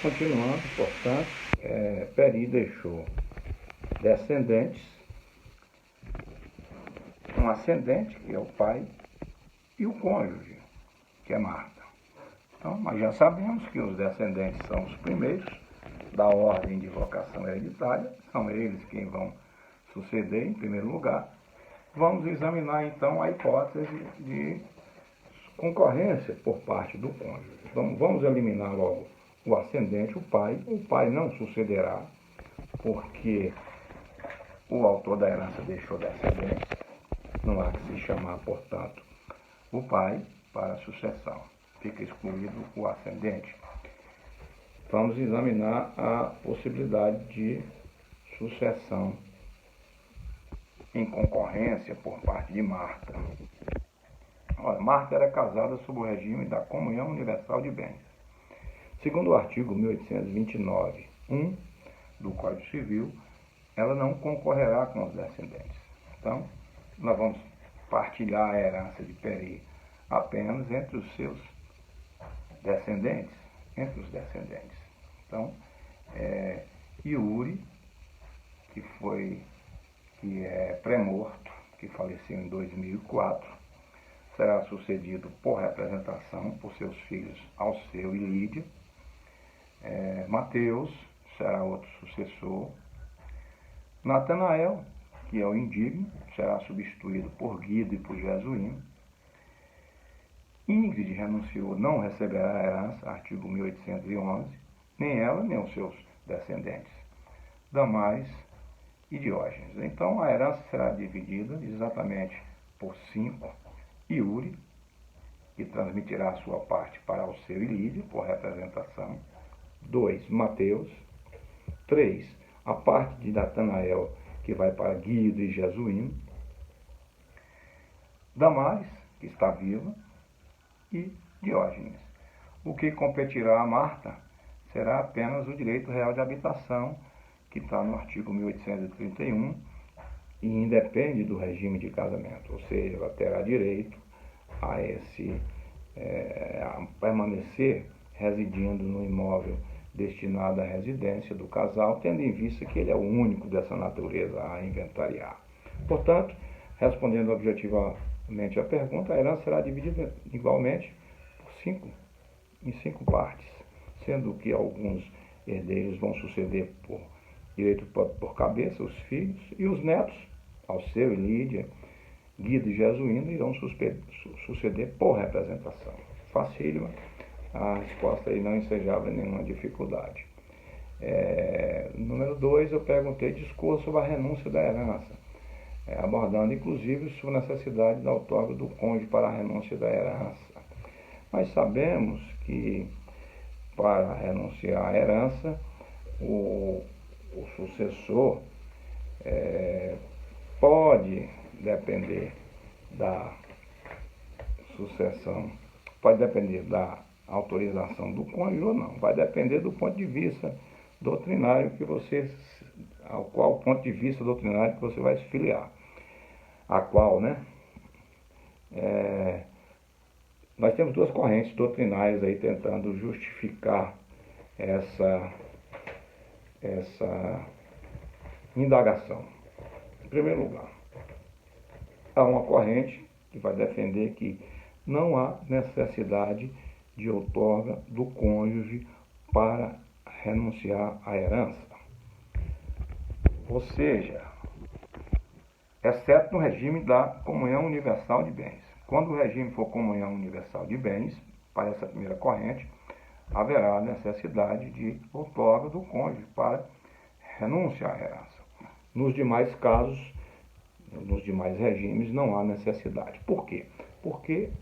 Continuando, portanto, Peri deixou descendentes, um ascendente, que é o pai, e o cônjuge, que é Marta. Então, nós já sabemos que os descendentes são os primeiros da ordem de vocação hereditária, são eles quem vão suceder em primeiro lugar. Vamos examinar, então, a hipótese de concorrência por parte do cônjuge. Então, vamos eliminar logo o ascendente, o pai. O pai não sucederá, porque o autor da herança deixou descendentes. Não há que se chamar, portanto, o pai para a sucessão. Fica excluído o ascendente. Vamos examinar a possibilidade de sucessão em concorrência por parte de Marta. Olha, Marta era casada sob o regime da comunhão universal de bens. Segundo o artigo 1829.1 do Código Civil, ela não concorrerá com os descendentes. Então, nós vamos partilhar a herança de Peri apenas entre os seus descendentes, entre os descendentes. Então, Iuri, que é pré-morto, que faleceu em 2004, será sucedido por representação por seus filhos Alceu e Lídia. Mateus será outro sucessor. Natanael, que é o indigno, será substituído por Guido e por Jesuíno. Ingrid renunciou, não receberá a herança, artigo 1811, nem ela, nem os seus descendentes, Damais e Diógenes. Então, a herança será dividida exatamente por 5. Iuri, que transmitirá a sua parte para Alceu e Lídia, por representação. 2. Mateus. 3. A parte de Natanael, que vai para Guido e Jesuíno. Damais, que está viva, e Diógenes. O que competirá a Marta será apenas o direito real de habitação, que está no artigo 1831, e independe do regime de casamento, ou seja, ela terá direito a permanecer residindo no imóvel destinado à residência do casal, tendo em vista que ele é o único dessa natureza a inventariar. Portanto, respondendo objetivamente à pergunta, a herança será dividida igualmente em 5 partes, sendo que alguns herdeiros vão suceder por direito por cabeça, os filhos, e os netos, Alceu e Lídia, Guido e Jesuíno, irão suceder por representação. Facílima, a resposta aí não ensejava nenhuma dificuldade. Número 2, eu perguntei, discurso sobre a renúncia da herança, abordando inclusive sobre a necessidade da outorga do cônjuge para a renúncia da herança. Nós sabemos que para renunciar à herança, o sucessor pode depender da sucessão, pode depender da autorização do cônjuge ou não. Vai depender do ponto de vista doutrinário ao qual ponto de vista doutrinário que você vai se filiar. A qual, nós temos 2 correntes doutrinárias aí tentando justificar essa indagação. Em primeiro lugar, há uma corrente que vai defender que não há necessidade de outorga do cônjuge para renunciar à herança. Ou seja, exceto no regime da comunhão universal de bens. Quando o regime for comunhão universal de bens, para essa primeira corrente, haverá necessidade de outorga do cônjuge para renúncia à herança. Nos demais casos, nos demais regimes, não há necessidade. Por quê? Porque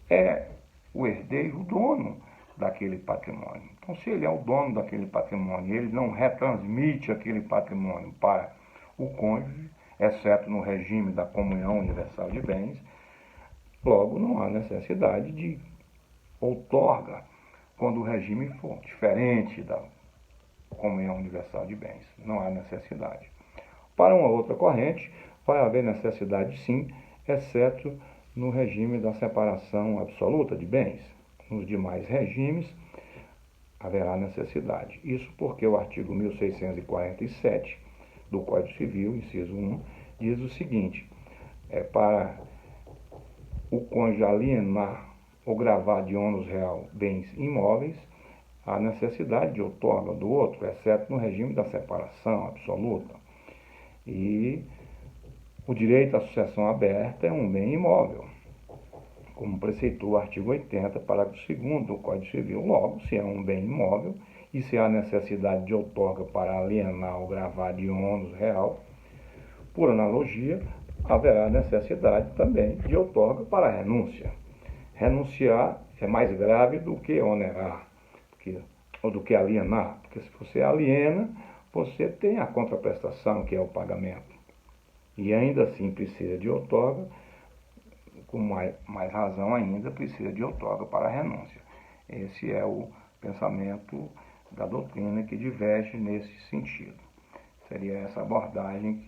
é o herdeiro o dono daquele patrimônio. Então, se ele é o dono daquele patrimônio e ele não retransmite aquele patrimônio para o cônjuge, exceto no regime da comunhão universal de bens, logo não há necessidade de outorga quando o regime for diferente da comunhão universal de bens. Não há necessidade. Para uma outra corrente, vai haver necessidade sim, exceto no regime da separação absoluta de bens. Nos demais regimes, haverá necessidade. Isso porque o artigo 1647 do Código Civil, inciso 1, diz o seguinte: para o cônjuge alienar ou gravar de ônus real bens imóveis, há necessidade de outorga do outro, exceto no regime da separação absoluta. E o direito à sucessão aberta é um bem imóvel, como preceitua o artigo 80, parágrafo 2º do Código Civil. Logo, se é um bem imóvel e se há necessidade de outorga para alienar ou gravar de ônus real, por analogia, haverá necessidade também de outorga para renúncia. Renunciar é mais grave do que onerar, ou do que alienar, porque se você aliena, você tem a contraprestação, que é o pagamento. E ainda assim precisa de outorga, com mais razão ainda, precisa de outorga para a renúncia. Esse é o pensamento da doutrina que diverge nesse sentido. Seria essa abordagem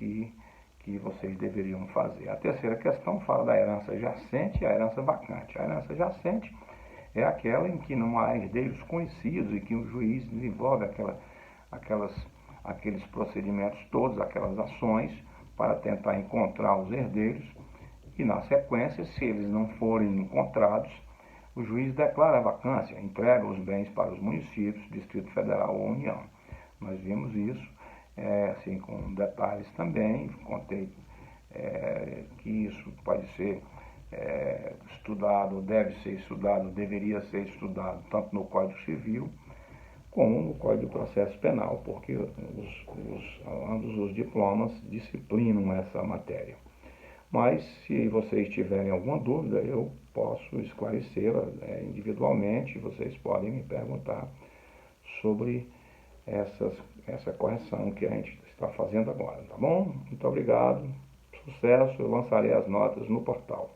que vocês deveriam fazer. A terceira questão fala da herança jacente e a herança vacante. A herança jacente é aquela em que não há herdeiros conhecidos e que o juiz desenvolve aqueles procedimentos todos, aquelas ações, para tentar encontrar os herdeiros. E, na sequência, se eles não forem encontrados, o juiz declara a vacância, entrega os bens para os municípios, Distrito Federal ou União. Nós vimos isso, assim, com detalhes também. Contei que isso pode ser estudado, deve ser estudado, deveria ser estudado tanto no Código Civil como no Código de Processo Penal, porque ambos os diplomas disciplinam essa matéria. Mas, se vocês tiverem alguma dúvida, eu posso esclarecê-la individualmente. Vocês podem me perguntar sobre essa correção que a gente está fazendo agora, tá bom? Muito obrigado, sucesso, eu lançarei as notas no portal.